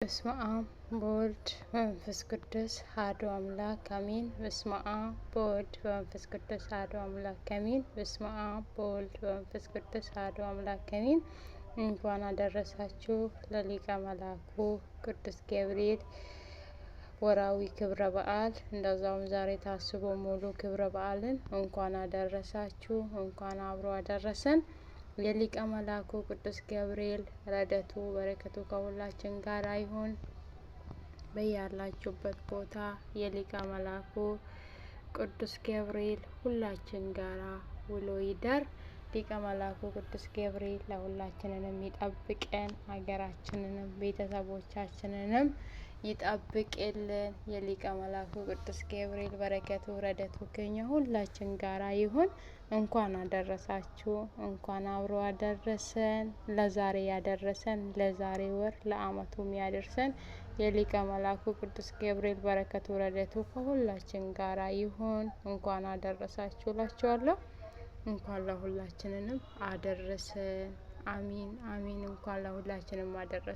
በስመ አብ በወልድ በመንፈስ ቅዱስ አሐዱ አምላክ አሜን። በስመ አብ በወልድ በመንፈስ ቅዱስ አሐዱ አምላክ አሜን። በስመ አብ በወልድ በመንፈስ ቅዱስ አሐዱ አምላክ አሜን። እንኳን አደረሳችሁ ለሊቀ መላኩ ቅዱስ ገብርኤል ወራዊ ክብረ በዓል። እንደዛውም ዛሬ ታስቦ ሙሉ ክብረ በዓልን እንኳን አደረሳችሁ፣ እንኳን አብሮ አደረሰን። የሊቀ መላኩ ቅዱስ ገብርኤል ረድኤቱ በረከቱ ከሁላችን ጋር ይሁን። በያላችሁበት ቦታ የሊቀ መላኩ ቅዱስ ገብርኤል ሁላችን ጋራ ውሎ ይደር። ሊቀ መላኩ ቅዱስ ገብርኤል ለሁላችንንም ይጠብቀን፣ ሀገራችንንም ቤተሰቦቻችንንም ይጠብቅልን። የሊቀ መላኩ ቅዱስ ገብርኤል በረከቱ ረድኤቱ ከኛ ሁላችን ጋራ ይሁን። እንኳን አደረሳችሁ፣ እንኳን አብሮ አደረሰን። ለዛሬ ያደረሰን ለዛሬ ወር ለአመቱም ያደርሰን የሊቀ መላኩ ቅዱስ ገብርኤል በረከቱ ረድኤቱ ከሁላችን ጋራ ይሁን። እንኳን አደረሳችሁ እላችኋለሁ። እንኳን ለሁላችንንም አደረሰን። አሚን አሚን። እንኳን ለሁላችንም አደረሰን።